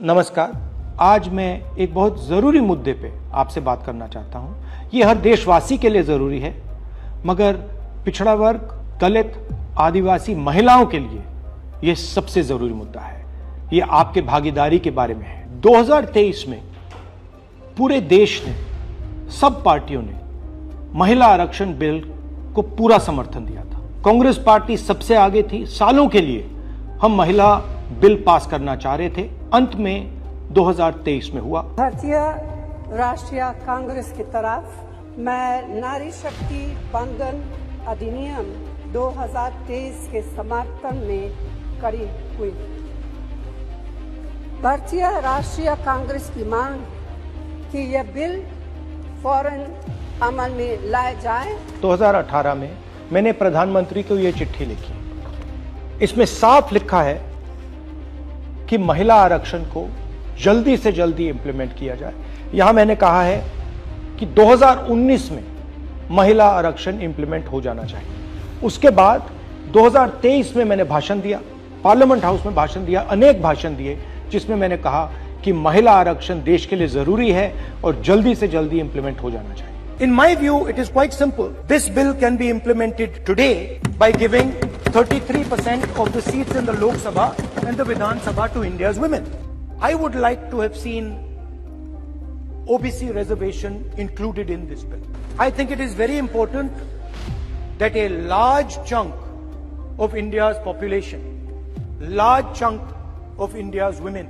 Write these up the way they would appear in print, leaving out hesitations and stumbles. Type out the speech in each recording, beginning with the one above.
नमस्कार। आज मैं एक बहुत ज़रूरी मुद्दे पे आपसे बात करना चाहता हूँ। ये हर देशवासी के लिए ज़रूरी है, मगर पिछड़ा वर्ग, दलित, आदिवासी महिलाओं के लिए ये सबसे ज़रूरी मुद्दा है। ये आपके भागीदारी के बारे में है। 2023 में पूरे देश ने, सब पार्टियों ने महिला आरक्षण बिल को पूरा समर्थन दिया था। कांग्रेस पार्टी सबसे आगे थी। सालों के लिए हम महिला बिल पास करना चाह रहे थे। अंत में 2023 में हुआ। भारतीय राष्ट्रीय कांग्रेस की तरफ मैं नारी शक्ति बंधन अधिनियम 2023 के समर्थन में खड़ी हुई। भारतीय राष्ट्रीय कांग्रेस की मांग कि यह बिल फौरन अमल में लाया जाए। 2018 में मैंने प्रधानमंत्री को यह चिट्ठी लिखी। इसमें साफ लिखा है कि महिला आरक्षण को जल्दी से जल्दी इंप्लीमेंट किया जाए। यहां मैंने कहा है कि 2019 में महिला आरक्षण इंप्लीमेंट हो जाना चाहिए। उसके बाद 2023 में मैंने भाषण दिया, पार्लियामेंट हाउस में भाषण दिया, अनेक भाषण दिए, जिसमें मैंने कहा कि महिला आरक्षण देश के लिए जरूरी है और जल्दी से जल्दी इंप्लीमेंट हो जाना चाहिए। In my view, it is quite simple. This bill can be implemented today by giving 33% of the seats in the Lok Sabha and the Vidhan Sabha to India's women. I would like to have seen OBC reservation included in this bill. I think it is very important that a large chunk of India's population, large chunk of India's women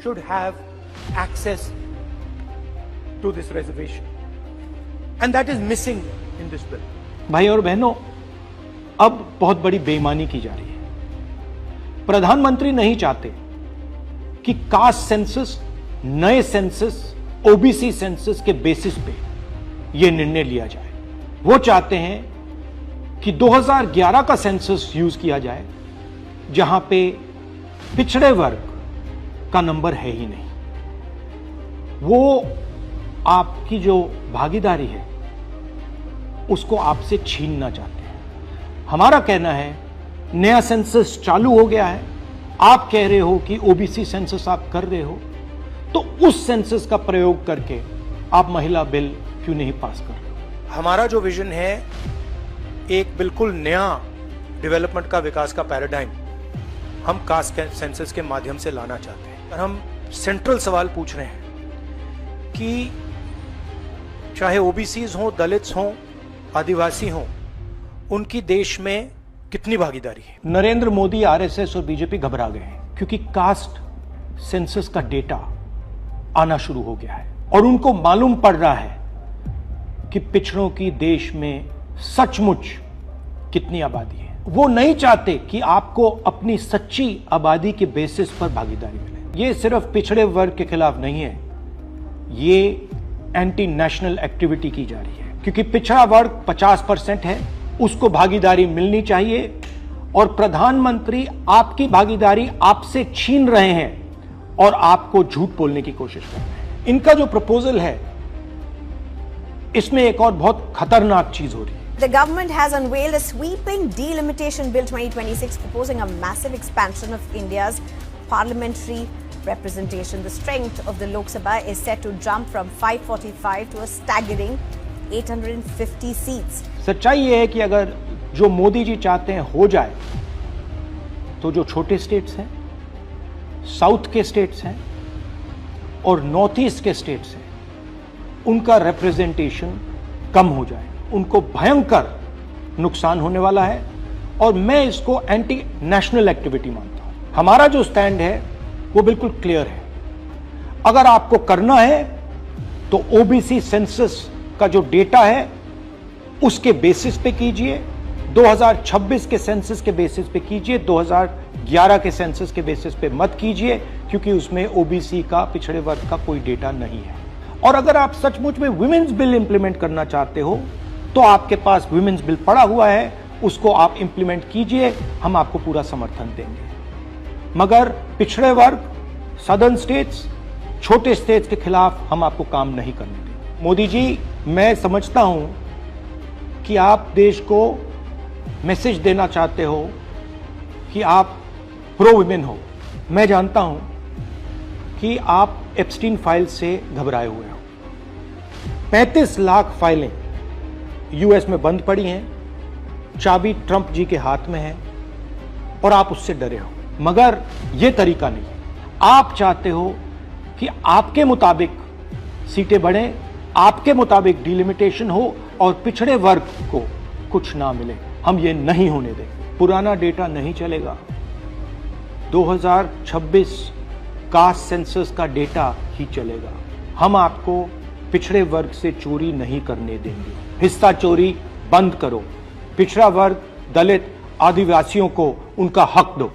should have access to this reservation. And that is missing in this bill. भाई और बहनों, अब बहुत बड़ी बेईमानी की जा रही है। प्रधानमंत्री नहीं चाहते कि कास्ट सेंसस, नए सेंसस, ओबीसी सेंसस के बेसिस पे यह निर्णय लिया जाए। वो चाहते हैं कि 2011 का सेंसस यूज किया जाए, जहां पे पिछड़े वर्ग का नंबर है ही नहीं। वो आपकी जो भागीदारी है उसको आपसे छीनना चाहते हैं। हमारा कहना है नया सेंसस चालू हो गया है, आप कह रहे हो कि ओबीसी सेंसस आप कर रहे हो, तो उस सेंसस का प्रयोग करके आप महिला बिल क्यों नहीं पास कर रहे हो? हमारा जो विजन है एक बिल्कुल नया डेवलपमेंट का, विकास का पैराडाइम हम कास्ट सेंसस के माध्यम से लाना चाहते हैं। और हम सेंट्रल सवाल पूछ रहे हैं कि चाहे ओबीसीज हो, दलित्स हो, आदिवासी हो, उनकी देश में कितनी भागीदारी है। नरेंद्र मोदी, आरएसएस और बीजेपी घबरा गए हैं क्योंकि कास्ट सेंसस का डेटा आना शुरू हो गया है और उनको मालूम पड़ रहा है कि पिछड़ों की देश में सचमुच कितनी आबादी है। वो नहीं चाहते कि आपको अपनी सच्ची आबादी के बेसिस पर भागीदारी मिले। ये सिर्फ पिछड़े वर्ग के खिलाफ नहीं है, ये एंटी नेशनल एक्टिविटी की जा रही है, क्योंकि पिछड़ा वर्ग 50% है, उसको भागीदारी मिलनी चाहिए और प्रधानमंत्री आपकी भागीदारी आपसे छीन रहे हैं और आपको झूठ बोलने की कोशिश कर रहे हैं। इनका जो प्रपोजल है, इसमें एक और बहुत खतरनाक चीज हो रही है। The government has unveiled a sweeping delimitation bill 2026 proposing a massive expansion of India's parliamentary representation. The strength of the Lok Sabha is set to jump from 545 to a staggering 850 seats. सच्चाई ये है कि अगर जो मोदी जी चाहते हैं हो जाए, तो जो छोटे स्टेट्स हैं, साउथ के स्टेट्स हैं और नॉर्थ ईस्ट के स्टेट्स हैं, उनका रिप्रेजेंटेशन कम हो जाए। उनको भयंकर नुकसान होने वाला है और मैं इसको एंटी नेशनल एक्टिविटी मानता हूं। हमारा जो स्टैंड है वो बिल्कुल क्लियर है। अगर आपको करना है तो ओबीसी सेंसस का जो डेटा है उसके बेसिस पे कीजिए, 2026 के सेंसस के बेसिस पे कीजिए, 2011 के सेंसस के बेसिस पे मत कीजिए, क्योंकि उसमें ओबीसी का, पिछड़े वर्ग का कोई डेटा नहीं है। और अगर आप सचमुच में वुमेन्स बिल इंप्लीमेंट करना चाहते हो तो आपके पास वुमेन्स बिल पड़ा हुआ है, उसको आप इंप्लीमेंट कीजिए, हम आपको पूरा समर्थन देंगे। मगर पिछड़े वर्ग, सदर्न स्टेट्स, छोटे स्टेट्स के खिलाफ हम आपको काम नहीं करने देंगे। मोदी जी, मैं समझता हूं कि आप देश को मैसेज देना चाहते हो कि आप प्रो वुमेन हो। मैं जानता हूं कि आप एप्स्टीन फाइल से घबराए हुए हो। 35 लाख फाइलें यूएस में बंद पड़ी हैं, चाबी ट्रंप जी के हाथ में है और आप उससे डरे हो। मगर यह तरीका नहीं है। आप चाहते हो कि आपके मुताबिक सीटें बढ़े, आपके मुताबिक डिलिमिटेशन हो और पिछड़े वर्ग को कुछ ना मिले। हम ये नहीं होने देंगे। पुराना डेटा नहीं चलेगा। 2026 कास्ट सेंसस का डेटा ही चलेगा। हम आपको पिछड़े वर्ग से चोरी नहीं करने देंगे। हिस्सा चोरी बंद करो। पिछड़ा वर्ग, दलित, आदिवासियों को उनका हक दो।